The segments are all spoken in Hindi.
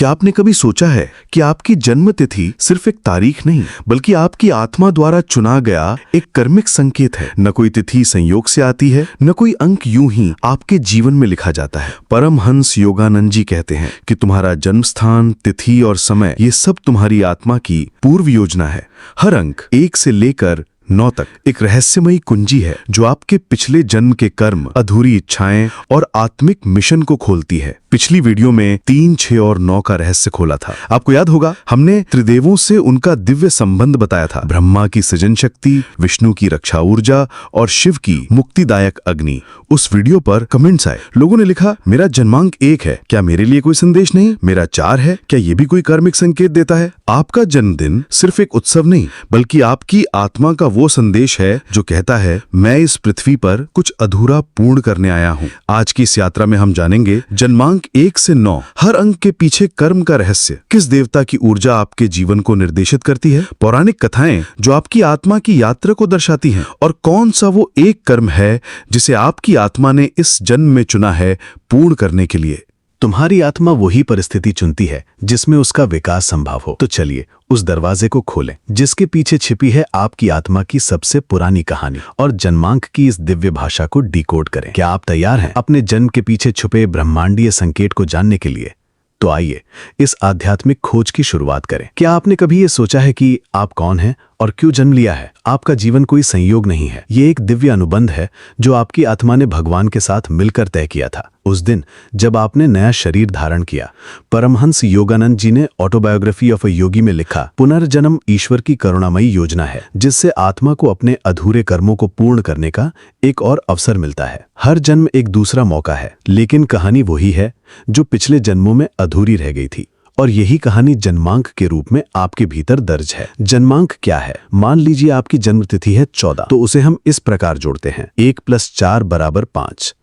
क्या आपने कभी सोचा है कि आपकी जन्म तिथि सिर्फ एक तारीख नहीं, बल्कि आपकी आत्मा द्वारा चुना गया एक कर्मिक संकेत है। न कोई तिथि संयोग से आती है, न कोई अंक यूं ही आपके जीवन में लिखा जाता है। परमहंस योगानंद जी कहते हैं कि तुम्हारा जन्म स्थान, तिथि और समय, ये सब तुम्हारी आत्मा की पूर्व योजना है। हर अंक 1 से लेकर 9 तक एक रहस्यमयी कुंजी है जो आपके पिछले जन्म के कर्म, अधूरी इच्छाएं और आत्मिक मिशन को खोलती है। पिछली वीडियो में 3, 6 और 9 का रहस्य खोला था। आपको याद होगा, हमने त्रिदेवों से उनका दिव्य संबंध बताया था। ब्रह्मा की सृजन शक्ति, विष्णु की रक्षा ऊर्जा और शिव की मुक्तिदायक अग्नि। उस वीडियो पर कमेंट्स आए। लोगों ने लिखा, मेरा जन्मांक 1 है, क्या मेरे लिए कोई संदेश नहीं? मेरा 4 है, क्या ये भी कोई कार्मिक संकेत देता है? आपका जन्मदिन सिर्फ एक उत्सव नहीं, बल्कि आपकी आत्मा का वो संदेश है जो कहता है, मैं इस पृथ्वी पर कुछ अधूरा पूर्ण करने आया हूँ। आज की इस यात्रा में हम जानेंगे जन्मांक 1 से 9, हर अंक के पीछे कर्म का रहस्य। किस देवता की ऊर्जा आपके जीवन को निर्देशित करती है? पौराणिक कथाएं जो आपकी आत्मा की यात्रा को दर्शाती हैं। और कौन सा वो एक कर्म है जिसे आपकी आत्मा ने इस जन्म में चुना है पूर्ण करने के लिए? तुम्हारी आत्मा वही परिस्थिति चुनती है जिसमें उसका विकास संभव हो। तो चलिए उस दरवाजे को खोलें जिसके पीछे छिपी है आपकी आत्मा की सबसे पुरानी कहानी, और जन्मांक की इस दिव्य भाषा को डिकोड करें। क्या आप तैयार हैं अपने जन्म के पीछे छुपे ब्रह्मांडीय संकेत को जानने के लिए? तो आइए इस आध्यात्मिक खोज की शुरुआत करें। क्या आपने कभी ये सोचा है कि आप कौन हैं और क्यों जन्म लिया है? आपका जीवन कोई संयोग नहीं है, ये एक दिव्य अनुबंध है जो आपकी आत्मा ने भगवान के साथ मिलकर तय किया था उस दिन जब आपने नया शरीर धारण किया। परमहंस योगानंद जी ने ऑटोबायोग्राफी ऑफ अ योगी में लिखा, पुनर्जन्म ईश्वर की करुणामयी योजना है जिससे आत्मा को अपने अधूरे कर्मों को पूर्ण करने का एक और अवसर मिलता है। हर जन्म एक दूसरा मौका है, लेकिन कहानी वही है जो पिछले जन्मों में अधूरी रह गई थी। और यही कहानी जन्मांक के रूप में आपके भीतर दर्ज है। जन्मांक क्या है? मान लीजिए आपकी जन्म तिथि है 14, तो उसे हम इस प्रकार जोड़ते हैं, 1 + 4 = 5,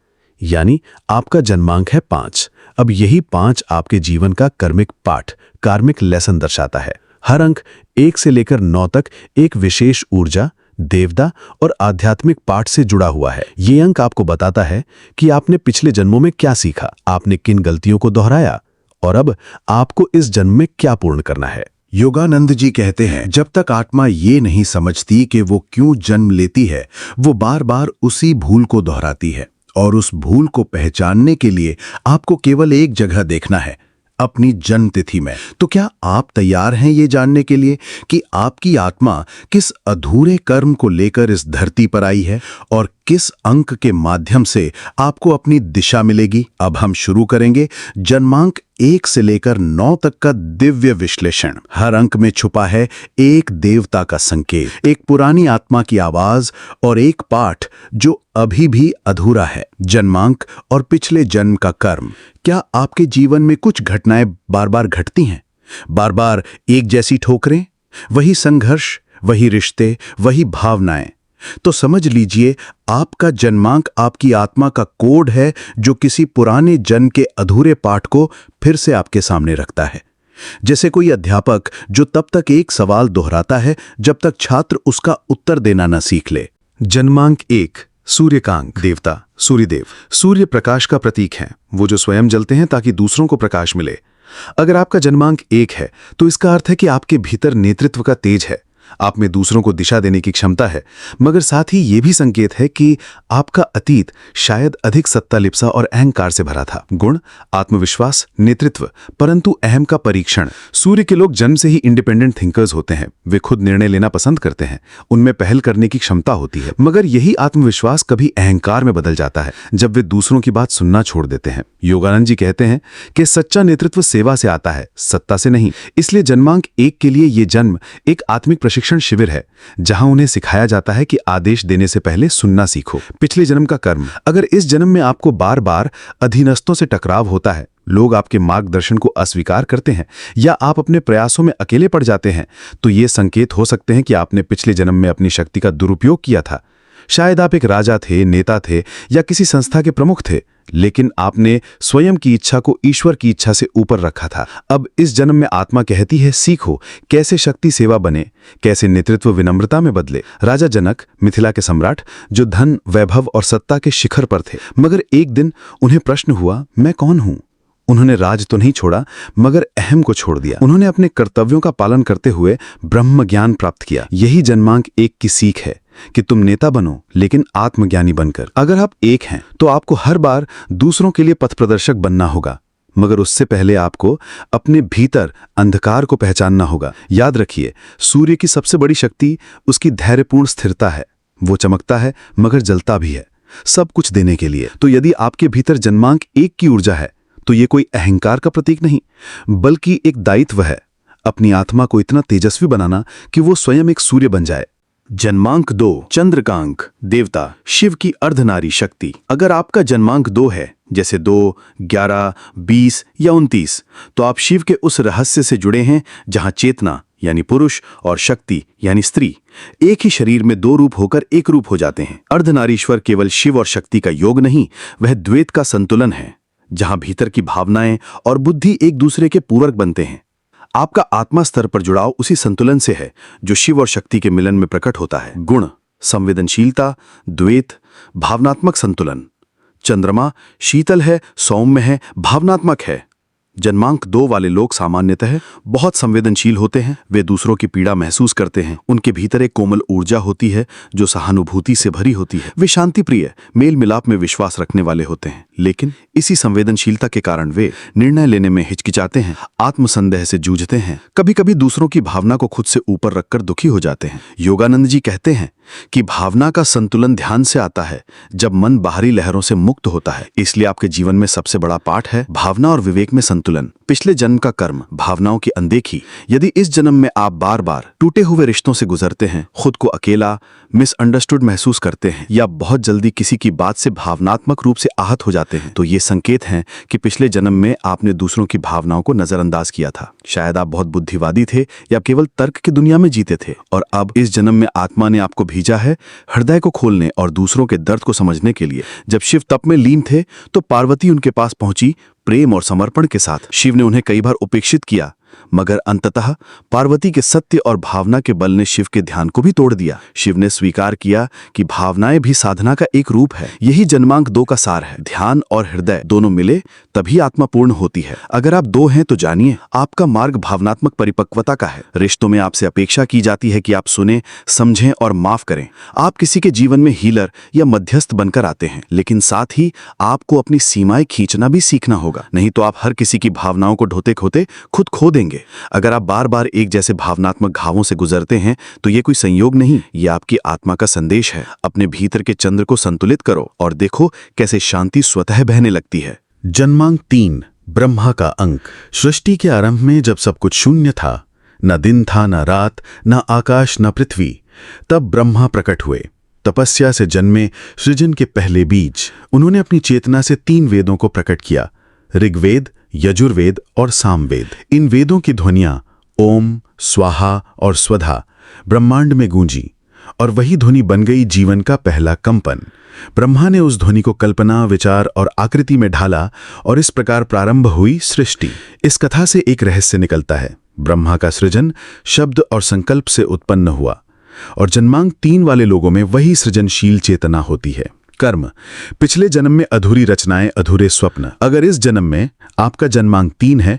यानी आपका जन्मांक है 5। अब यही 5 आपके जीवन का कर्मिक पाठ, कार्मिक लेसन दर्शाता है। हर अंक 1 से लेकर 9 तक एक विशेष ऊर्जा, देवता और आध्यात्मिक पाठ से जुड़ा हुआ है। ये अंक आपको बताता है कि आपने पिछले जन्मों में क्या सीखा, आपने किन गलतियों को दोहराया और अब आपको इस जन्म में क्या पूर्ण करना है। योगानंद जी कहते हैं, जब तक आत्मा ये नहीं समझती कि वो क्यों जन्म लेती है, वो बार बार उसी भूल को दोहराती है। और उस भूल को पहचानने के लिए आपको केवल एक जगह देखना है, अपनी जन्म तिथि में। तो क्या आप तैयार हैं ये जानने के लिए कि आपकी आत्मा किस अधूरे कर्म को लेकर इस धरती पर आई है और किस अंक के माध्यम से आपको अपनी दिशा मिलेगी? अब हम शुरू करेंगे जन्मांक 1 से लेकर 9 तक का दिव्य विश्लेषण। हर अंक में छुपा है एक देवता का संकेत, एक पुरानी आत्मा की आवाज और एक पाठ जो अभी भी अधूरा है। जन्मांक और पिछले जन्म का कर्म। क्या आपके जीवन में कुछ घटनाएं बार बार घटती हैं? बार बार एक जैसी ठोकरें, वही संघर्ष, वही रिश्ते, वही भावनाएं? तो समझ लीजिए, आपका जन्मांक आपकी आत्मा का कोड है जो किसी पुराने जन्म के अधूरे पाठ को फिर से आपके सामने रखता है। जैसे कोई अध्यापक जो तब तक एक सवाल दोहराता है जब तक छात्र उसका उत्तर देना न सीख ले। जन्मांक 1, सूर्यकांक। देवता सूर्यदेव सूर्य प्रकाश का प्रतीक हैं, वो जो स्वयं जलते हैं ताकि दूसरों को प्रकाश मिले। अगर आपका जन्मांक 1 है तो इसका अर्थ है कि आपके भीतर नेतृत्व का तेज है, आप में दूसरों को दिशा देने की क्षमता है। मगर साथ ही ये भी संकेत है कि आपका अतीत शायद अधिक सत्तालिप्सा और अहंकार से भरा था। गुण, आत्मविश्वास, नेतृत्व, परंतु अहम का परीक्षण। सूर्य के लोग जन्म से ही इंडिपेंडेंट थिंकर्स होते हैं, वे खुद निर्णय लेना पसंद करते हैं, उनमें पहल करने की क्षमता होती है। मगर यही आत्मविश्वास कभी अहंकार में बदल जाता है जब वे दूसरों की बात सुनना छोड़ देते हैं। योगानंद जी कहते हैं कि सच्चा नेतृत्व सेवा से आता है, सत्ता से नहीं। इसलिए जन्मांक 1 के लिए ये जन्म एक आत्मिक प्रशिक्षण शिविर है जहां उन्हें सिखाया जाता है कि आदेश देने से पहले सुनना सीखो। पिछले जन्म का कर्म। अगर इस जन्म में आपको बार बार अधीनस्थों से टकराव होता है, लोग आपके मार्गदर्शन को अस्वीकार करते हैं या आप अपने प्रयासों में अकेले पड़ जाते हैं, तो ये संकेत हो सकते हैं कि आपने पिछले जन्म में अपनी शक्ति का दुरुपयोग किया था। शायद आप एक राजा थे, नेता थे या किसी संस्था के प्रमुख थे, लेकिन आपने स्वयं की इच्छा को ईश्वर की इच्छा से ऊपर रखा था। अब इस जन्म में आत्मा कहती है, सीखो कैसे शक्ति सेवा बने, कैसे नेतृत्व विनम्रता में बदले। राजा जनक, मिथिला के सम्राट, जो धन, वैभव और सत्ता के शिखर पर थे, मगर एक दिन उन्हें प्रश्न हुआ, मैं कौन हूं? उन्होंने राज तो नहीं छोड़ा, मगर अहम को छोड़ दिया। उन्होंने अपने कर्तव्यों का पालन करते हुए ब्रह्म ज्ञान प्राप्त किया। यही जन्मांक 1 की सीख है कि तुम नेता बनो, लेकिन आत्मज्ञानी बनकर। अगर आप 1 हैं तो आपको हर बार दूसरों के लिए पथ प्रदर्शक बनना होगा, मगर उससे पहले आपको अपने भीतर अंधकार को पहचानना होगा। याद रखिए, सूर्य की सबसे बड़ी शक्ति उसकी धैर्यपूर्ण स्थिरता है। वो चमकता है मगर जलता भी है, सब कुछ देने के लिए। तो यदि आपके भीतर जन्मांक 1 की ऊर्जा है तो ये कोई अहंकार का प्रतीक नहीं, बल्कि एक दायित्व है, अपनी आत्मा को इतना तेजस्वी बनाना कि वो स्वयं एक सूर्य बन जाए। जन्मांक 2 चंद्रकांक देवता शिव की अर्धनारी शक्ति। अगर आपका जन्मांक 2 है, जैसे 2, 11, 20 या 29, तो आप शिव के उस रहस्य से जुड़े हैं जहां चेतना यानी पुरुष और शक्ति यानी स्त्री एक ही शरीर में 2 रूप होकर एक रूप हो जाते हैं। अर्धनारीश्वर केवल शिव और शक्ति का योग नहीं, वह द्वैत का संतुलन है, जहां भीतर की भावनाएं और बुद्धि एक दूसरे के पूरक बनते हैं। आपका आत्मा स्तर पर जुड़ाव उसी संतुलन से है जो शिव और शक्ति के मिलन में प्रकट होता है। गुण, संवेदनशीलता, द्वैत, भावनात्मक संतुलन। चंद्रमा शीतल है, सौम्य है, भावनात्मक है। जन्मांक 2 वाले लोग सामान्यतः बहुत संवेदनशील होते हैं। वे दूसरों की पीड़ा महसूस करते हैं। उनके भीतर एक कोमल ऊर्जा होती है जो सहानुभूति से भरी होती है। वे शांति प्रिय, मेल मिलाप में विश्वास रखने वाले होते हैं, लेकिन इसी संवेदनशीलता के कारण वे निर्णय लेने में हिचकिचाते हैं, आत्मसंदेह से जूझते हैं, कभी कभी दूसरों की भावना को खुद से ऊपर रखकर दुखी हो जाते हैं। योगानंद जी कहते हैं कि भावना का संतुलन ध्यान से आता है जब मन बाहरी लहरों से मुक्त होता है। इसलिए आपके जीवन में सबसे बड़ा पाठ है भावना और विवेक में संतुलन। पिछले जन्म का कर्म, भावनाओं की अनदेखी। यदि इस जन्म में आप बार बार टूटे हुए रिश्तों से गुजरते हैं, खुद को अकेला, मिसअंडरस्टूड महसूस करते हैं या बहुत जल्दी किसी की बात से भावनात्मक रूप से आहत हो जाते हैं, तो ये संकेत हैं कि पिछले जन्म में आपने दूसरों की भावनाओं को नजरअंदाज किया था। शायद आप बहुत बुद्धिवादी थे या केवल तर्क की दुनिया में जीते थे, और अब इस जन्म में आत्मा ने आपको भेजा है हृदय को खोलने और दूसरों के दर्द को समझने के लिए। जब शिव तप में लीन थे तो पार्वती उनके पास पहुंची प्रेम और समर्पण के साथ। शिव ने उन्हें कई बार उपेक्षित किया, मगर अंततः पार्वती के सत्य और भावना के बल ने शिव के ध्यान को भी तोड़ दिया। शिव ने स्वीकार किया कि भावनाएं भी साधना का एक रूप है। यही जन्मांक 2 का सार है। ध्यान और हृदय दोनों मिले तभी आत्मा पूर्ण होती है। अगर आप 2 हैं तो जानिए, आपका मार्ग भावनात्मक परिपक्वता का है। रिश्तों में आपसे अपेक्षा की जाती है कि आप सुने, समझें और माफ करें। आप किसी के जीवन में हीलर या मध्यस्थ बनकर आते हैं, लेकिन साथ ही आपको अपनी सीमाएं खींचना भी सीखना होगा, नहीं तो आप हर किसी की भावनाओं को ढोते खोते खुद खो देंगे। अगर आप बार बार एक जैसे भावनात्मक घावों से गुजरते हैं तो ये कोई संयोग नहीं, ये आपकी आत्मा का संदेश है। अपने भीतर के चंद्र को संतुलित करो और देखो कैसे शांति स्वतः बहने लगती है। जन्मांक 3 ब्रह्मा का अंक। सृष्टि के आरंभ में जब सब कुछ शून्य था, न दिन था, न रात, न आकाश, न पृथ्वी, तब ब्रह्मा प्रकट हुए। तपस्या से जन्मे सृजन के पहले बीज। उन्होंने अपनी चेतना से 3 वेदों को प्रकट किया, ऋग्वेद, यजुर्वेद और सामवेद। इन वेदों की ध्वनियां ओम, स्वाहा और स्वधा ब्रह्मांड में गूंजी, और वही ध्वनि बन गई जीवन का पहला कंपन। ब्रह्मा ने उस ध्वनि को कल्पना, विचार और आकृति में ढाला और इस प्रकार प्रारंभ हुई सृष्टि। इस कथा से एक रहस्य निकलता है, ब्रह्मा का सृजन शब्द और संकल्प से उत्पन्न हुआ, और जन्मांक 3 वाले लोगों में वही सृजनशील चेतना होती है। कर्म, पिछले जन्म में अधूरी रचनाएं, अधूरे स्वप्न। अगर इस जन्म में आपका जन्मांक 3 है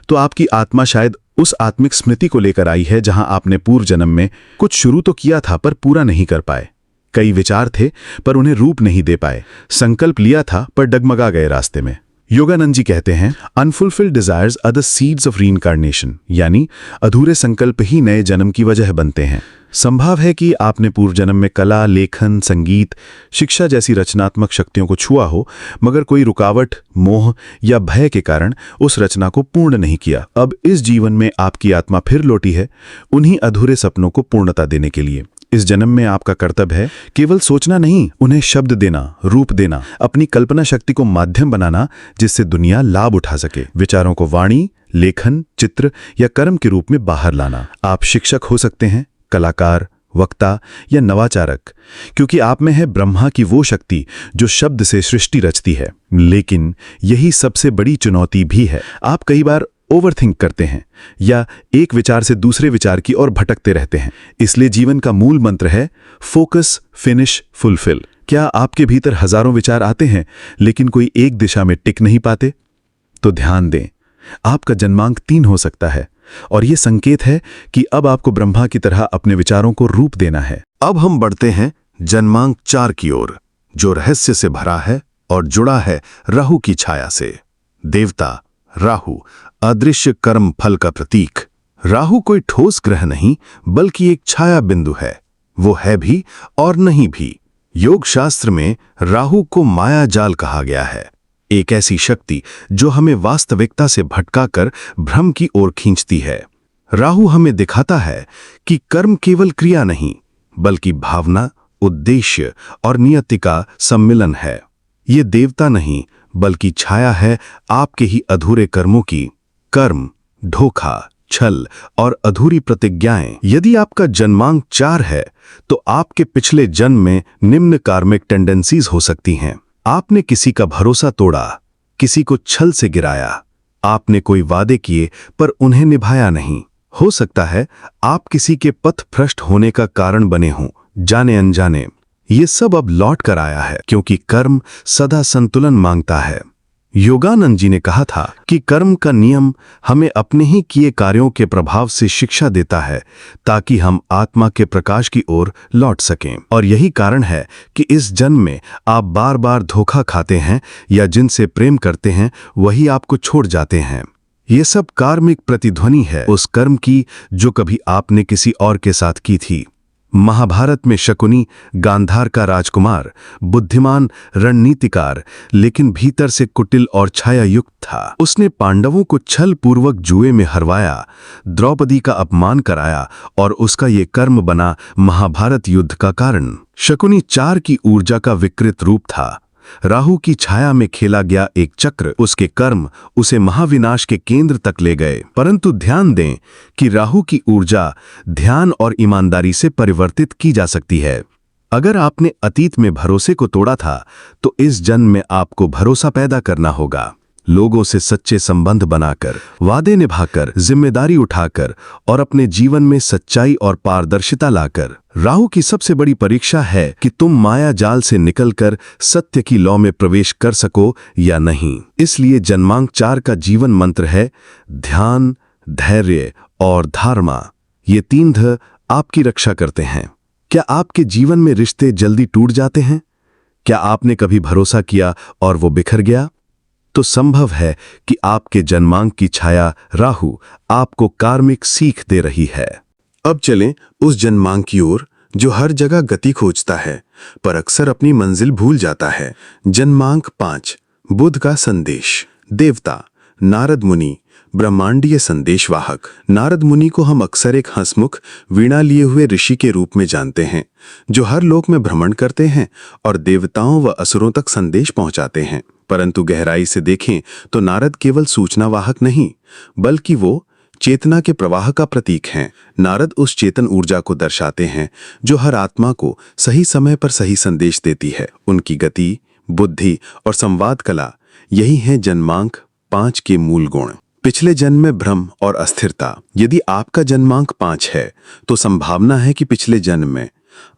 तो आपकी आत्मा शायद उस आत्मिक स्मृति को लेकर आई है जहां आपने पूर्व जन्म में कुछ शुरू तो किया था पर पूरा नहीं कर पाए। कई विचार थे पर उन्हें रूप नहीं दे पाए। संकल्प लिया था पर डगमगा गए रास्ते में। योगानंद जी कहते हैं, unfulfilled desires are the seeds of reincarnation, यानी अधूरे संकल्प ही नए जन्म की वजह बनते हैं। संभव है कि आपने पूर्व जन्म में कला, लेखन, संगीत, शिक्षा जैसी रचनात्मक शक्तियों को छुआ हो, मगर कोई रुकावट, मोह या भय के कारण उस रचना को पूर्ण नहीं किया। अब इस जीवन में आपकी आत्मा फिर लौटी है उन्हीं अधूरे सपनों को पूर्णता देने के लिए। इस जन्म में आपका कर्तव्य है केवल सोचना नहीं, उन्हें शब्द देना, रूप देना, अपनी कल्पना शक्ति को माध्यम बनाना जिससे दुनिया लाभ उठा सके। विचारों को वाणी, लेखन, चित्र या कर्म के रूप में बाहर लाना। आप शिक्षक हो सकते हैं, कलाकार, वक्ता या नवाचारक, क्योंकि आप में है ब्रह्मा की वो शक्ति जो शब्द से सृष्टि रचती है। लेकिन यही सबसे बड़ी चुनौती भी है। आप कई बार ओवरथिंक करते हैं या एक विचार से दूसरे विचार की ओर भटकते रहते हैं। इसलिए जीवन का मूल मंत्र है फोकस, फिनिश, फुलफिल। क्या आपके भीतर हजारों विचार आते हैं लेकिन कोई एक दिशा में टिक नहीं पाते? तो ध्यान दें, आपका जन्मांक 3 हो सकता है और ये संकेत है कि अब आपको ब्रह्मा की तरह अपने विचारों को रूप देना है। अब हम बढ़ते हैं जन्मांक 4 की ओर, जो रहस्य से भरा है और जुड़ा है राहु की छाया से। देवता राहु, अदृश्य कर्म फल का प्रतीक। राहु कोई ठोस ग्रह नहीं, बल्कि एक छाया बिंदु है। वो है भी और नहीं भी। योग शास्त्र में राहु को माया जाल कहा गया है, एक ऐसी शक्ति जो हमें वास्तविकता से भटकाकर भ्रम की ओर खींचती है। राहु हमें दिखाता है कि कर्म केवल क्रिया नहीं, बल्कि भावना, उद्देश्य और नियति का सम्मिलन है। ये देवता नहीं, बल्कि छाया है आपके ही अधूरे कर्मों की। कर्म, धोखा, छल और अधूरी प्रतिज्ञाएं। यदि आपका जन्मांक 4 है, तो आपके पिछले जन्म में निम्न कार्मिक टेंडेंसीज हो सकती हैं। आपने किसी का भरोसा तोड़ा, किसी को छल से गिराया, आपने कोई वादे किए पर उन्हें निभाया नहीं। हो सकता है आप किसी के पथ भ्रष्ट होने का कारण बने हों, जाने अनजाने। ये सब अब लौट कर आया है, क्योंकि कर्म सदा संतुलन मांगता है। योगानंद जी ने कहा था कि कर्म का नियम हमें अपने ही किए कार्यों के प्रभाव से शिक्षा देता है, ताकि हम आत्मा के प्रकाश की ओर लौट सकें। और यही कारण है कि इस जन्म में आप बार बार धोखा खाते हैं या जिनसे प्रेम करते हैं वही आपको छोड़ जाते हैं। ये सब कार्मिक प्रतिध्वनि है उस कर्म की जो कभी आपने किसी और के साथ की थी। महाभारत में शकुनी गांधार का राजकुमार, बुद्धिमान रणनीतिकार, लेकिन भीतर से कुटिल और छाया युक्त था। उसने पांडवों को छल पूर्वक जुए में हरवाया, द्रौपदी का अपमान कराया और उसका ये कर्म बना महाभारत युद्ध का कारण। शकुनी 4 की ऊर्जा का विकृत रूप था। राहु की छाया में खेला गया एक चक्र, उसके कर्म उसे महाविनाश के केंद्र तक ले गए। परंतु ध्यान दें कि राहु की ऊर्जा ध्यान और ईमानदारी से परिवर्तित की जा सकती है। अगर आपने अतीत में भरोसे को तोड़ा था, तो इस जन्म में आपको भरोसा पैदा करना होगा। लोगों से सच्चे संबंध बनाकर, वादे निभाकर, जिम्मेदारी उठाकर और अपने जीवन में सच्चाई और पारदर्शिता लाकर। राहु की सबसे बड़ी परीक्षा है कि तुम माया जाल से निकलकर सत्य की लौ में प्रवेश कर सको या नहीं। इसलिए जन्मांक 4 का जीवन मंत्र है ध्यान, धैर्य और धारणा। ये 3 ध आपकी रक्षा करते हैं। क्या आपके जीवन में रिश्ते जल्दी टूट जाते हैं? क्या आपने कभी भरोसा किया और वो बिखर गया? तो संभव है कि आपके जन्मांक की छाया राहु आपको कार्मिक सीख दे रही है। अब चलें उस जन्मांक की ओर जो हर जगह गति खोजता है, पर अक्सर अपनी मंजिल भूल जाता है। जन्मांक 5, बुध का संदेश। देवता नारद मुनि, ब्रह्मांडीय संदेशवाहक। नारद मुनि को हम अक्सर एक हंसमुख वीणा लिए हुए ऋषि के रूप में जानते हैं, जो हर लोक में भ्रमण करते हैं और देवताओं व असुरों तक संदेश पहुंचाते हैं। परंतु गहराई से देखें तो नारद केवल सूचनावाहक नहीं, बल्कि वो चेतना के प्रवाह का प्रतीक हैं। नारद उस चेतन ऊर्जा को दर्शाते हैं जो हर आत्मा को सही समय पर सही संदेश देती है। उनकी गति, बुद्धि और संवाद कला, यही है जन्मांक 5 के मूल गुण। पिछले जन्म में भ्रम और अस्थिरता। यदि आपका जन्मांक 5 है, तो संभावना है कि पिछले जन्म में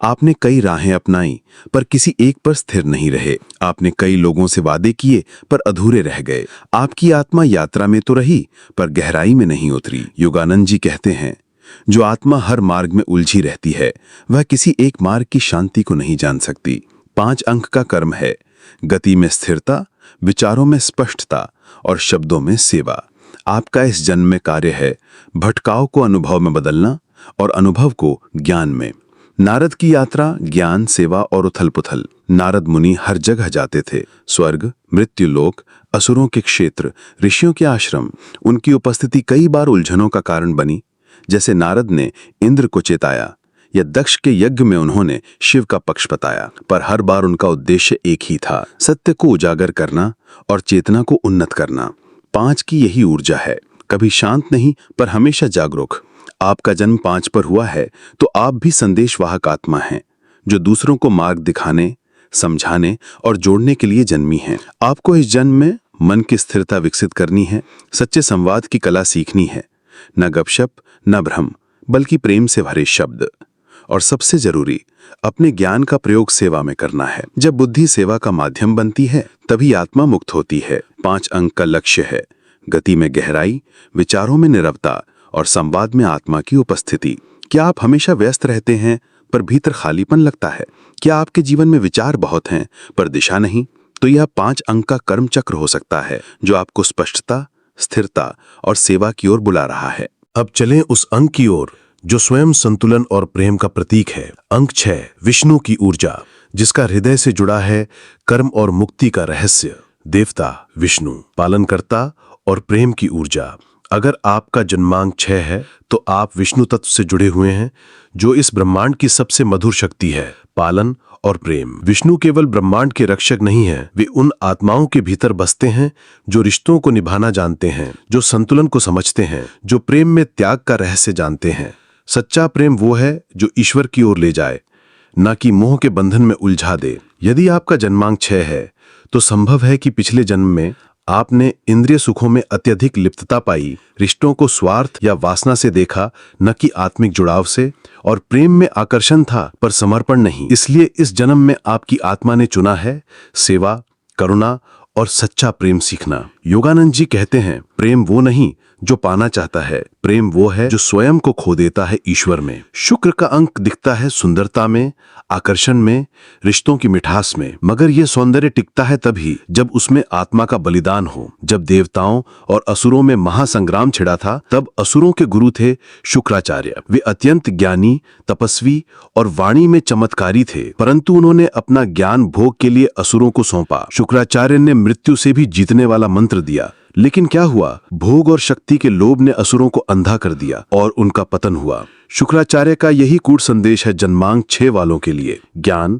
आपने कई राहें अपनाई, पर किसी एक पर स्थिर नहीं रहे। आपने कई लोगों से वादे किए, पर अधूरे रह गए। आपकी आत्मा यात्रा में तो रही, पर गहराई में नहीं उतरी। योगानंद जी कहते हैं, जो आत्मा हर मार्ग में उलझी रहती है, वह किसी एक मार्ग की शांति को नहीं जान सकती। 5 अंक का कर्म है, गति में स्थिरता, विचारों में स्पष्टता और शब्दों में सेवा। आपका इस जन्म में कार्य है भटकाव को अनुभव में बदलना और अनुभव को ज्ञान में। नारद की यात्रा ज्ञान, सेवा और उथल पुथल। नारद मुनि हर जगह जाते थे, स्वर्ग, मृत्युलोक, असुरों के क्षेत्र, ऋषियों के आश्रम। उनकी उपस्थिति कई बार उलझनों का कारण बनी, जैसे नारद ने इंद्र को चेताया या दक्ष के यज्ञ में उन्होंने शिव का पक्ष बताया। पर हर बार उनका उद्देश्य एक ही था, सत्य को उजागर करना और चेतना को उन्नत करना। 5 की यही ऊर्जा है, कभी शांत नहीं पर हमेशा जागरूक। आपका जन्म 5 पर हुआ है, तो आप भी संदेशवाहक आत्मा हैं, जो दूसरों को मार्ग दिखाने, समझाने और जोड़ने के लिए जन्मी हैं। आपको इस जन्म में मन की स्थिरता विकसित करनी है, सच्चे संवाद की कला सीखनी है। न गपशप, न भ्रम, बल्कि प्रेम से भरे शब्द। और सबसे जरूरी, अपने ज्ञान का प्रयोग सेवा में करना है। जब बुद्धि सेवा का माध्यम बनती है तभी आत्मा मुक्त होती है। 5 अंक का लक्ष्य है गति में गहराई, विचारों में निरवता और संवाद में आत्मा की उपस्थिति। क्या आप हमेशा व्यस्त रहते हैं पर भीतर खालीपन लगता है? क्या आपके जीवन में विचार बहुत हैं पर दिशा नहीं? तो यह 5 अंक का कर्म चक्र हो सकता है जो आपको स्पष्टता, स्थिरता और सेवा की ओर बुला रहा है। अब चलें उस अंक की ओर जो स्वयं संतुलन और प्रेम का प्रतीक है। अंक 6, विष्णु की ऊर्जा, जिसका हृदय से जुड़ा है कर्म और मुक्ति का रहस्य। देवता विष्णु, पालनकर्ता और प्रेम की ऊर्जा। अगर आपका जन्मांक 6 है तो आप विष्णु तत्व से जुड़े हुए हैं, जो इस ब्रह्मांड की सबसे मधुर शक्ति है, पालन और प्रेम। विष्णु केवल ब्रह्मांड के रक्षक नहीं हैं, वे उन आत्माओं के भीतर बसते हैं जो रिश्तों को निभाना जानते हैं, जो संतुलन को समझते हैं, जो प्रेम में त्याग का रहस्य जानते हैं। सच्चा प्रेम वो है जो ईश्वर की ओर ले जाए, न कि मोह के बंधन में उलझा दे। यदि आपका जन्मांक 6 है तो संभव है कि पिछले जन्म में आपने इंद्रिय सुखों में अत्यधिक लिप्तता पाई, रिश्तों को स्वार्थ या वासना से देखा, न कि आत्मिक जुड़ाव से, और प्रेम में आकर्षण था पर समर्पण नहीं। इसलिए इस जन्म में आपकी आत्मा ने चुना है सेवा, करुणा और सच्चा प्रेम सीखना। योगानंद जी कहते हैं, प्रेम वो नहीं जो पाना चाहता है, प्रेम वो है जो स्वयं को खो देता है ईश्वर में। शुक्र का अंक दिखता है सुंदरता में, आकर्षण में, रिश्तों की मिठास में, मगर यह सौंदर्य टिकता है तभी जब उसमें आत्मा का बलिदान हो। जब देवताओं और असुरों में महासंग्राम छिड़ा था तब असुरों के गुरु थे शुक्राचार्य। वे अत्यंत ज्ञानी, तपस्वी और वाणी में चमत्कारी थे, परंतु उन्होंने अपना ज्ञान भोग के लिए असुरों को सौंपा। शुक्राचार्य ने मृत्यु से भी जीतने वाला मंत्र दिया, लेकिन क्या हुआ? भोग और शक्ति के लोभ ने असुरों को अंधा कर दिया और उनका पतन हुआ। शुक्राचार्य का यही कूट संदेश है जन्मांक 6 वालों के लिए। ज्ञान,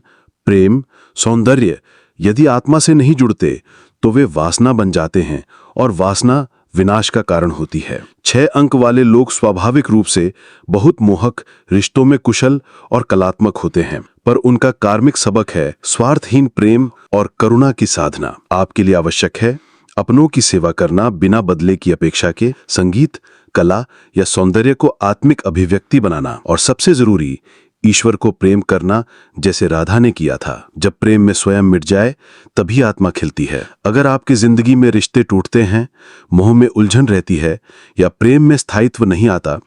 प्रेम, सौंदर्य यदि आत्मा से नहीं जुड़ते तो वे वासना बन जाते हैं और वासना विनाश का कारण होती है। 6 अंक वाले लोग स्वाभाविक रूप से बहुत मोहक, रिश्तों में कुशल और कलात्मक होते हैं, पर उनका कार्मिक सबक है स्वार्थहीन प्रेम और करुणा की साधना। आपके लिए आवश्यक है अपनों की सेवा करना बिना बदले की अपेक्षा के, संगीत, कला या सौंदर्य को आत्मिक अभिव्यक्ति बनाना, और सबसे जरूरी ईश्वर को प्रेम करना जैसे राधा ने किया था। जब प्रेम में स्वयं मिट जाए तभी आत्मा खिलती है। अगर आपकी जिंदगी में रिश्ते टूटते हैं, मोह में उलझन रहती है या प्रेम में स्थायित्व नहीं आता,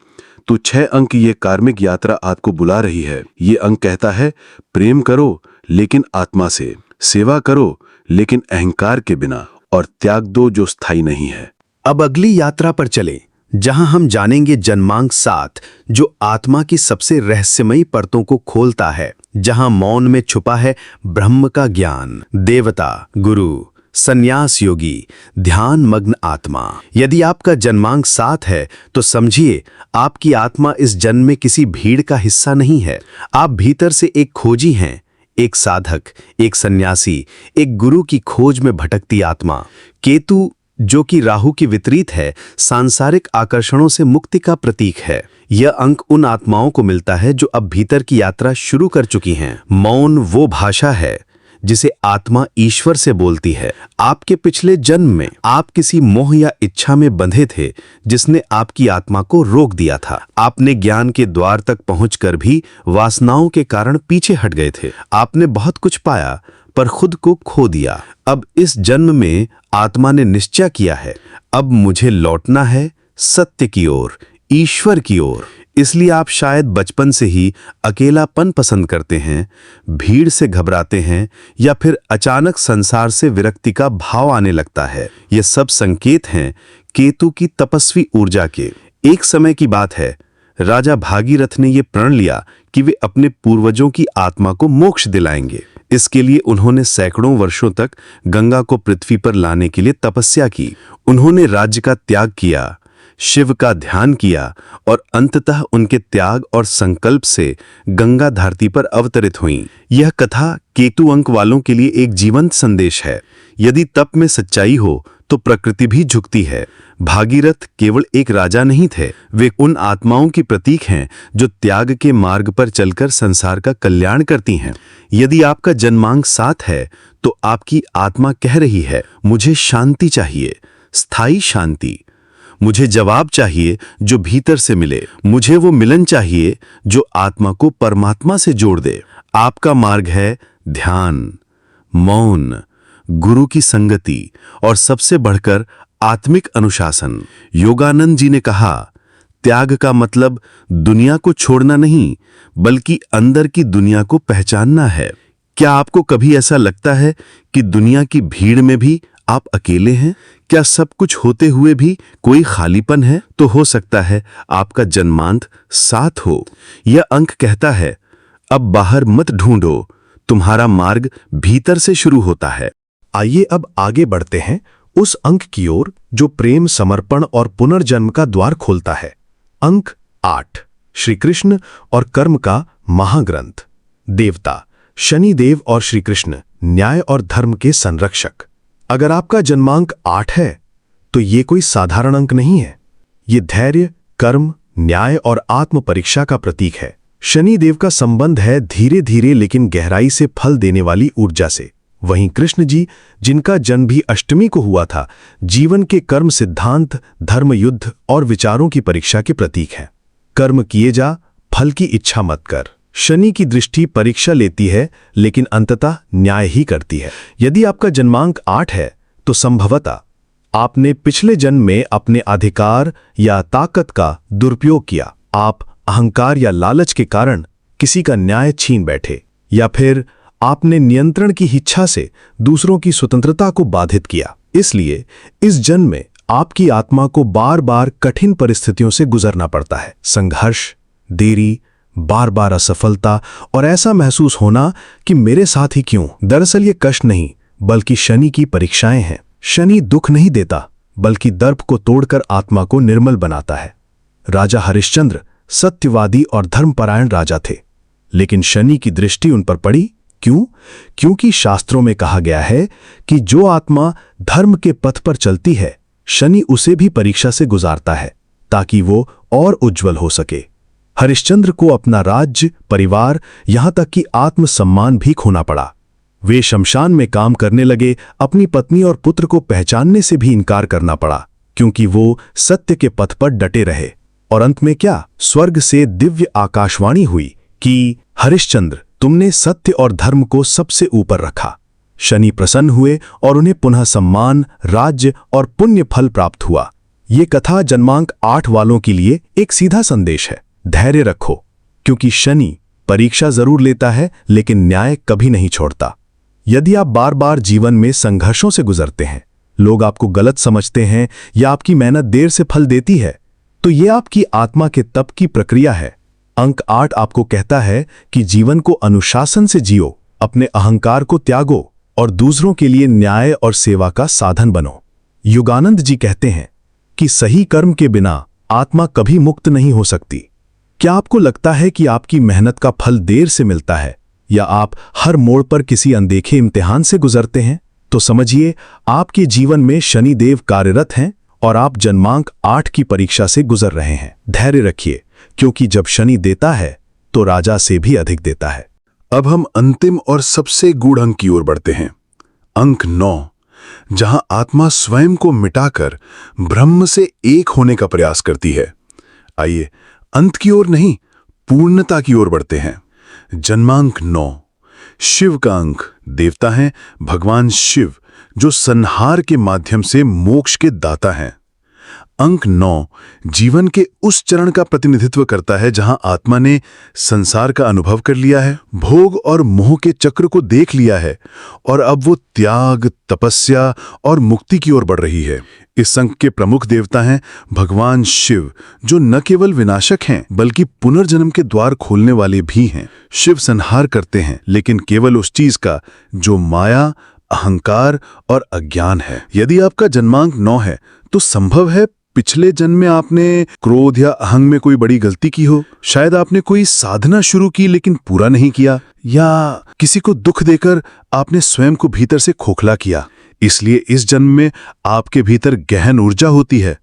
तो 6 अंक ये कार्मिक यात्रा आपको बुला रही है। ये अंक कहता है, प्रेम करो लेकिन आत्मा से, सेवा करो लेकिन अहंकार के बिना, और त्याग दो जो स्थायी नहीं है। अब अगली यात्रा पर चलें, जहां हम जानेंगे जन्मांक 7, जो आत्मा की सबसे रहस्यमयी परतों को खोलता है, जहां मौन में छुपा है ब्रह्म का ज्ञान। देवता, गुरु, संन्यास योगी, ध्यान मग्न आत्मा। यदि आपका जन्मांक 7 है तो समझिए आपकी आत्मा इस जन्म में किसी भीड़ का हिस्सा नहीं है। आप भीतर से एक खोजी हैं, एक साधक, एक सन्यासी, एक गुरु की खोज में भटकती आत्मा। केतु, जो कि राहु की विपरीत है, सांसारिक आकर्षणों से मुक्ति का प्रतीक है। यह अंक उन आत्माओं को मिलता है जो अब भीतर की यात्रा शुरू कर चुकी हैं। मौन वो भाषा है जिसे आत्मा ईश्वर से बोलती है। आपके पिछले जन्म में आप किसी मोह या इच्छा में बंधे थे जिसने आपकी आत्मा को रोक दिया था। आपने ज्ञान के द्वार तक पहुंचकर भी वासनाओं के कारण पीछे हट गए थे। आपने बहुत कुछ पाया पर खुद को खो दिया। अब इस जन्म में आत्मा ने निश्चय किया है, अब मुझे लौटना है सत्य की ओर, ईश्वर की ओर। इसलिए आप शायद बचपन से ही अकेलापन पसंद करते हैं, भीड़ से घबराते हैं, या फिर अचानक संसार से विरक्ति का भाव आने लगता है। ये सब संकेत हैं केतु की तपस्वी ऊर्जा के। एक समय की बात है, राजा भागीरथ ने ये प्रण लिया कि वे अपने पूर्वजों की आत्मा को मोक्ष दिलाएंगे। इसके लिए उन्होंने सैकड़ों वर्षों तक गंगा को पृथ्वी पर लाने के लिए तपस्या की। उन्होंने राज्य का त्याग किया, शिव का ध्यान किया, और अंततः उनके त्याग और संकल्प से गंगा धरती पर अवतरित हुई। यह कथा केतु अंक वालों के लिए एक जीवंत संदेश है। यदि तप में सच्चाई हो तो प्रकृति भी झुकती है। भागीरथ केवल एक राजा नहीं थे, वे उन आत्माओं की प्रतीक हैं जो त्याग के मार्ग पर चलकर संसार का कल्याण करती हैं। यदि आपका जन्मांक 7 है तो आपकी आत्मा कह रही है, मुझे शांति चाहिए, स्थायी शांति। मुझे जवाब चाहिए जो भीतर से मिले। मुझे वो मिलन चाहिए जो आत्मा को परमात्मा से जोड़ दे। आपका मार्ग है ध्यान, मौन, गुरु की संगति और सबसे बढ़कर आत्मिक अनुशासन। योगानंद जी ने कहा, त्याग का मतलब दुनिया को छोड़ना नहीं, बल्कि अंदर की दुनिया को पहचानना है। क्या आपको कभी ऐसा लगता है कि दुनिया की भीड़ में भी आप अकेले हैं? क्या सब कुछ होते हुए भी कोई खालीपन है? तो हो सकता है आपका जन्मांत साथ हो। यह अंक कहता है, अब बाहर मत ढूंढो, तुम्हारा मार्ग भीतर से शुरू होता है। आइए अब आगे बढ़ते हैं उस अंक की ओर जो प्रेम, समर्पण और पुनर्जन्म का द्वार खोलता है। अंक 8, श्री कृष्ण और कर्म का महाग्रंथ। देवता शनिदेव और श्री कृष्ण न्याय और धर्म के संरक्षक। अगर आपका जन्मांक 8 है तो ये कोई साधारण अंक नहीं है। ये धैर्य, कर्म, न्याय और आत्म परीक्षा का प्रतीक है। शनिदेव का संबंध है धीरे धीरे लेकिन गहराई से फल देने वाली ऊर्जा से। वहीं कृष्ण जी, जिनका जन्म भी अष्टमी को हुआ था, जीवन के कर्म सिद्धांत, धर्म, युद्ध और विचारों की परीक्षा के प्रतीक हैं। कर्म किए जा, फल की इच्छा मत कर। शनि की दृष्टि परीक्षा लेती है लेकिन अंततः न्याय ही करती है। यदि आपका जन्मांक 8 है तो संभवतः आपने पिछले जन्म में अपने अधिकार या ताकत का दुरुपयोग किया। आप अहंकार या लालच के कारण किसी का न्याय छीन बैठे, या फिर आपने नियंत्रण की इच्छा से दूसरों की स्वतंत्रता को बाधित किया। इसलिए इस जन्म में आपकी आत्मा को बार बार कठिन परिस्थितियों से गुजरना पड़ता है। संघर्ष, देरी, बार बार असफलता और ऐसा महसूस होना कि मेरे साथ ही क्यों। दरअसल ये कष्ट नहीं बल्कि शनि की परीक्षाएं हैं। शनि दुख नहीं देता बल्कि दर्प को तोड़कर आत्मा को निर्मल बनाता है। राजा हरिश्चंद्र सत्यवादी और धर्मपरायण राजा थे, लेकिन शनि की दृष्टि उन पर पड़ी। क्यों? क्योंकि शास्त्रों में कहा गया है कि जो आत्मा धर्म के पथ पर चलती है, शनि उसे भी परीक्षा से गुजारता है ताकि वो और उज्जवल हो सके। हरिश्चंद्र को अपना राज्य, परिवार, यहां तक कि आत्मसम्मान भी खोना पड़ा। वे शमशान में काम करने लगे, अपनी पत्नी और पुत्र को पहचानने से भी इनकार करना पड़ा क्योंकि वो सत्य के पथ पर डटे रहे। और अंत में क्या? स्वर्ग से दिव्य आकाशवाणी हुई कि हरिश्चंद्र, तुमने सत्य और धर्म को सबसे ऊपर रखा। शनि प्रसन्न हुए और उन्हें पुनः सम्मान, राज्य और पुण्य फल प्राप्त हुआ। ये कथा जन्मांक 8 वालों के लिए एक सीधा संदेश है। धैर्य रखो, क्योंकि शनि परीक्षा जरूर लेता है लेकिन न्याय कभी नहीं छोड़ता। यदि आप बार बार जीवन में संघर्षों से गुजरते हैं, लोग आपको गलत समझते हैं या आपकी मेहनत देर से फल देती है, तो ये आपकी आत्मा के तप की प्रक्रिया है। अंक 8 आपको कहता है कि जीवन को अनुशासन से जियो, अपने अहंकार को त्यागो और दूसरों के लिए न्याय और सेवा का साधन बनो। योगानंद जी कहते हैं कि सही कर्म के बिना आत्मा कभी मुक्त नहीं हो सकती। क्या आपको लगता है कि आपकी मेहनत का फल देर से मिलता है या आप हर मोड़ पर किसी अनदेखे इम्तिहान से गुजरते हैं? तो समझिए आपके जीवन में शनिदेव कार्यरत हैं और आप जन्मांक 8 की परीक्षा से गुजर रहे हैं। धैर्य रखिए, क्योंकि जब शनि देता है तो राजा से भी अधिक देता है। अब हम अंतिम और सबसे गूढ़ अंक की ओर बढ़ते हैं। अंक 9, जहां आत्मा स्वयं को मिटाकर ब्रह्म से एक होने का प्रयास करती है। आइए अंत की ओर नहीं, पूर्णता की ओर बढ़ते हैं। जन्मांक 9, शिव का अंक। देवता हैं भगवान शिव, जो संहार के माध्यम से मोक्ष के दाता हैं। अंक 9 जीवन के उस चरण का प्रतिनिधित्व करता है जहां आत्मा ने संसार का अनुभव कर लिया है, भोग और मोह के चक्र को देख लिया है और अब वो त्याग, तपस्या और मुक्ति की ओर बढ़ रही है। इस अंक के प्रमुख देवता हैं भगवान शिव, जो न केवल विनाशक हैं बल्कि पुनर्जन्म के द्वार खोलने वाले भी हैं। शिव संहार करते हैं, लेकिन केवल उस चीज का जो माया, अहंकार और अज्ञान है। यदि आपका जन्मांक 9 है तो संभव है पिछले जन्म में आपने क्रोध या अहंग में कोई बड़ी गलती की हो। शायद आपने कोई साधना शुरू की लेकिन पूरा नहीं किया, या किसी को दुख देकर आपने स्वयं को भीतर से खोखला किया। इसलिए इस जन्म में आपके भीतर गहन ऊर्जा होती है,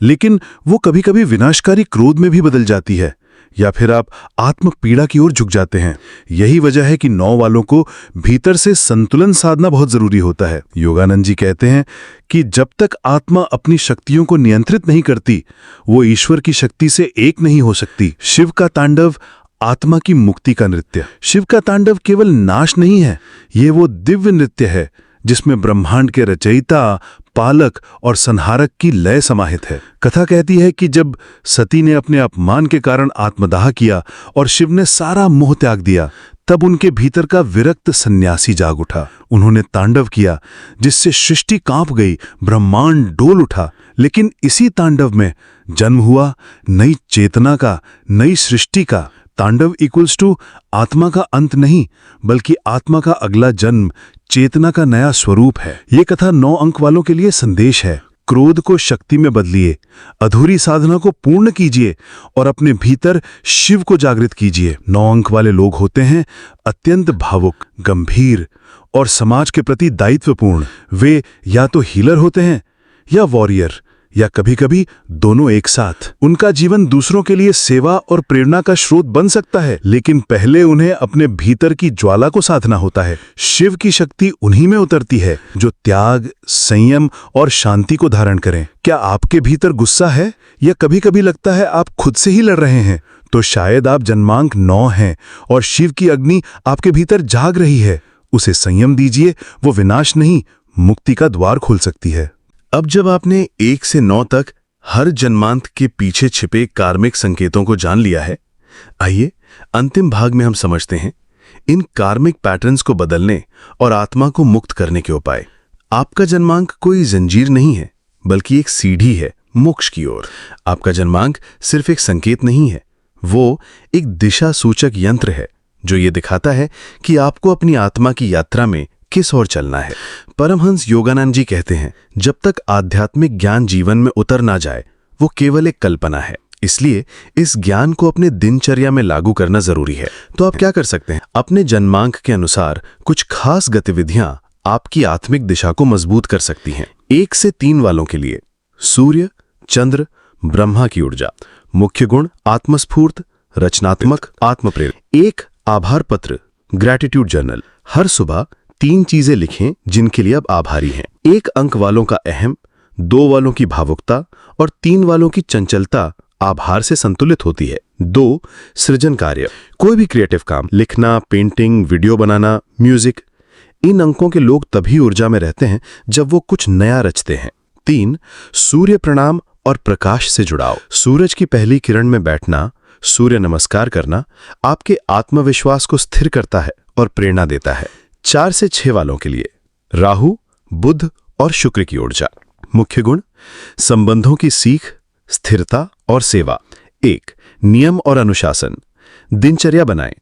लेकिन वो कभी-कभी विनाशकारी क्रोध में भी बदल जाती है। या फिर आप आत्म पीड़ा की ओर झुक जाते हैं। यही वजह है कि 9 वालों को भीतर से संतुलन साधना बहुत जरूरी होता है। योगानंद जी कहते हैं कि जब तक आत्मा अपनी शक्तियों को नियंत्रित नहीं करती, वो ईश्वर की शक्ति से एक नहीं हो सकती। शिव का तांडव आत्मा की मुक्ति का नृत्य। शिव का तांडव केवल नाश नहीं है, ये वो दिव्य नृत्य है जिसमें ब्रह्मांड के रचयिता, पालक और संहारक की लय समाहित है। कथा कहती है कि जब सती ने अपने अपमान के कारण आत्मदाह किया और शिव ने सारा मोह त्याग दिया, तब उनके भीतर का विरक्त सन्यासी जाग उठा। उन्होंने तांडव किया जिससे सृष्टि कांप गई, ब्रह्मांड डोल उठा। लेकिन इसी तांडव में जन्म हुआ नई चेतना का, नई सृष्टि का। तांडव इक्वल्स टू आत्मा का अंत नहीं, बल्कि आत्मा का अगला जन्म, चेतना का नया स्वरूप है। ये कथा 9 अंक वालों के लिए संदेश है। क्रोध को शक्ति में बदलिए, अधूरी साधना को पूर्ण कीजिए और अपने भीतर शिव को जागृत कीजिए। 9 अंक वाले लोग होते हैं अत्यंत भावुक, गंभीर और समाज के प्रति दायित्वपूर्ण। वे या तो हीलर होते हैं या वॉरियर, या कभी-कभी दोनों एक साथ। उनका जीवन दूसरों के लिए सेवा और प्रेरणा का स्रोत बन सकता है, लेकिन पहले उन्हें अपने भीतर की ज्वाला को साधना होता है। शिव की शक्ति उन्हीं में उतरती है जो त्याग, संयम और शांति को धारण करें। क्या आपके भीतर गुस्सा है, या कभी-कभी लगता है आप खुद से ही लड़ रहे हैं? तो शायद आप जन्मांक 9 हैं और शिव की अग्नि आपके भीतर जाग रही है। उसे संयम दीजिए, वो विनाश नहीं, मुक्ति का द्वार खोल सकती है। अब जब आपने 1 से 9 तक हर जन्मांत के पीछे छिपे कार्मिक संकेतों को जान लिया है, आइए अंतिम भाग में हम समझते हैं इन कार्मिक पैटर्न्स को बदलने और आत्मा को मुक्त करने के उपाय। आपका जन्मांक कोई जंजीर नहीं है, बल्कि एक सीढ़ी है मोक्ष की ओर। आपका जन्मांक सिर्फ एक संकेत नहीं है, वो एक दिशा सूचक यंत्र है जो ये दिखाता है कि आपको अपनी आत्मा की यात्रा में किस ओर चलना है। परमहंस योगानंद जी कहते हैं, जब तक आध्यात्मिक ज्ञान जीवन में उतर ना जाए, वो केवल एक कल्पना है। इसलिए इस ज्ञान को अपने दिनचर्या में लागू करना जरूरी है। तो आप क्या कर सकते हैं? अपने जन्मांक के अनुसार कुछ खास गतिविधियां आपकी आत्मिक दिशा को मजबूत कर सकती हैं। 1 से 3 वालों के लिए सूर्य, चंद्र, ब्रह्मा की ऊर्जा। मुख्य गुण आत्मस्फूर्त, रचनात्मक, आत्मप्रेरित। 1 आभार पत्र, ग्रैटिट्यूड जर्नल। हर सुबह 3 चीजें लिखें जिनके लिए आप आभारी हैं। 1 अंक वालों का अहम, 2 वालों की भावुकता और 3 वालों की चंचलता आभार से संतुलित होती है। 2 सृजन कार्य, कोई भी क्रिएटिव काम, लिखना, पेंटिंग, वीडियो बनाना, म्यूजिक। इन अंकों के लोग तभी ऊर्जा में रहते हैं जब वो कुछ नया रचते हैं। 3 सूर्य प्रणाम और प्रकाश से जुड़ाव। सूरज की पहली किरण में बैठना, सूर्य नमस्कार करना आपके आत्मविश्वास को स्थिर करता है और प्रेरणा देता है। 4 से 6 वालों के लिए राहु, बुध और शुक्र की ऊर्जा। मुख्य गुण संबंधों की सीख, स्थिरता और सेवा। 1 नियम और अनुशासन, दिनचर्या बनाएं,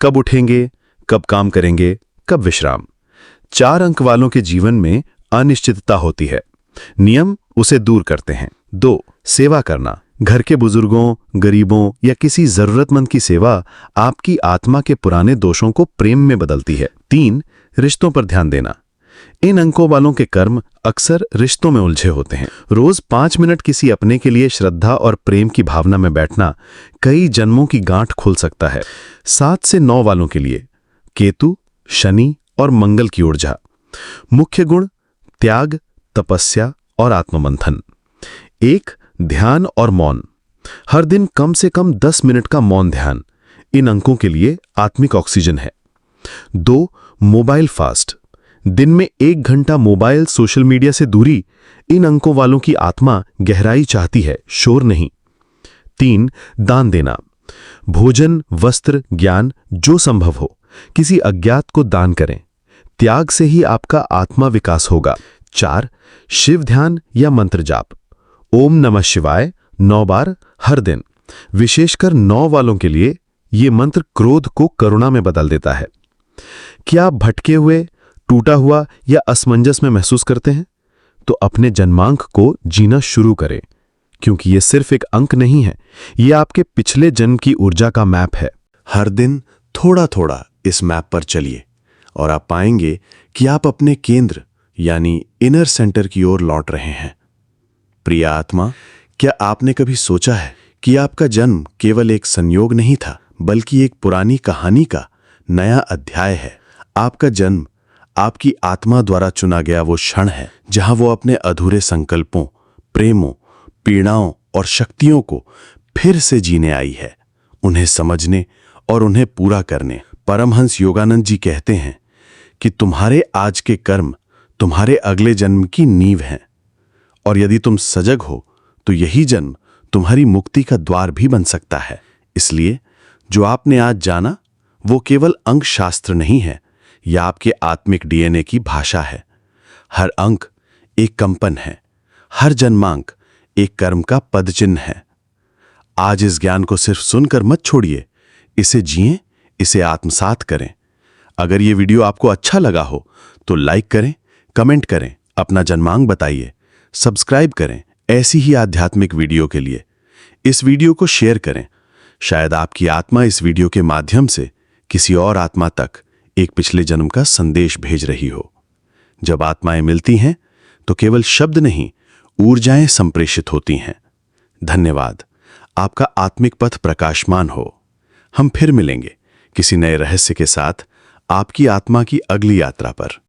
कब उठेंगे, कब काम करेंगे, कब विश्राम। 4 अंक वालों के जीवन में अनिश्चितता होती है, नियम उसे दूर करते हैं। 2 सेवा करना, घर के बुजुर्गों, गरीबों या किसी जरूरतमंद की सेवा आपकी आत्मा के पुराने दोषों को प्रेम में बदलती है। 3 रिश्तों पर ध्यान देना, इन अंकों वालों के कर्म अक्सर रिश्तों में उलझे होते हैं। रोज 5 मिनट किसी अपने के लिए श्रद्धा और प्रेम की भावना में बैठना कई जन्मों की गांठ खोल सकता है। 7 से 9 वालों के लिए केतु, शनि और मंगल की ऊर्जा। मुख्य गुण त्याग, तपस्या और आत्ममंथन। 1 ध्यान और मौन, हर दिन कम से कम 10 मिनट का मौन ध्यान इन अंकों के लिए आत्मिक ऑक्सीजन है। 2 मोबाइल फास्ट, दिन में 1 घंटा मोबाइल सोशल मीडिया से दूरी इन अंकों वालों की आत्मा गहराई चाहती है, शोर नहीं। 3 दान देना, भोजन, वस्त्र, ज्ञान जो संभव हो किसी अज्ञात को दान करें, त्याग से ही आपका आत्मा विकास होगा। 4 शिव ध्यान या मंत्र जाप, ओम नमः शिवाय 9 बार हर दिन। विशेषकर 9 वालों के लिए ये मंत्र क्रोध को करुणा में बदल देता है। क्या आप भटके हुए, टूटा हुआ या असमंजस में महसूस करते हैं? तो अपने जन्मांक को जीना शुरू करें, क्योंकि ये सिर्फ एक अंक नहीं है, ये आपके पिछले जन्म की ऊर्जा का मैप है। हर दिन थोड़ा थोड़ा इस मैप पर चलिए और आप पाएंगे कि आप अपने केंद्र यानी इनर सेंटर की ओर लौट रहे हैं। प्रिय आत्मा, क्या आपने कभी सोचा है कि आपका जन्म केवल एक संयोग नहीं था, बल्कि एक पुरानी कहानी का नया अध्याय है। आपका जन्म आपकी आत्मा द्वारा चुना गया वो क्षण है जहां वो अपने अधूरे संकल्पों, प्रेमों, पीड़ाओं और शक्तियों को फिर से जीने आई है, उन्हें समझने और उन्हें पूरा करने। परमहंस योगानंद जी कहते हैं कि तुम्हारे आज के कर्म तुम्हारे अगले जन्म की नींव हैं, और यदि तुम सजग हो तो यही जन्म तुम्हारी मुक्ति का द्वार भी बन सकता है। इसलिए जो आपने आज जाना वो केवल अंक शास्त्र नहीं है, यह आपके आत्मिक डीएनए की भाषा है। हर अंक एक कंपन है, हर जन्मांक एक कर्म का पदचिन्ह है। आज इस ज्ञान को सिर्फ सुनकर मत छोड़िए, इसे जिएं, इसे आत्मसात करें। अगर ये वीडियो आपको अच्छा लगा हो तो लाइक करें, कमेंट करें, अपना जन्मांक बताइए, सब्सक्राइब करें ऐसी ही आध्यात्मिक वीडियो के लिए। इस वीडियो को शेयर करें, शायद आपकी आत्मा इस वीडियो के माध्यम से किसी और आत्मा तक एक पिछले जन्म का संदेश भेज रही हो। जब आत्माएं मिलती हैं तो केवल शब्द नहीं, ऊर्जाएं संप्रेषित होती हैं। धन्यवाद। आपका आत्मिक पथ प्रकाशमान हो। हम फिर मिलेंगे किसी नए रहस्य के साथ आपकी आत्मा की अगली यात्रा पर।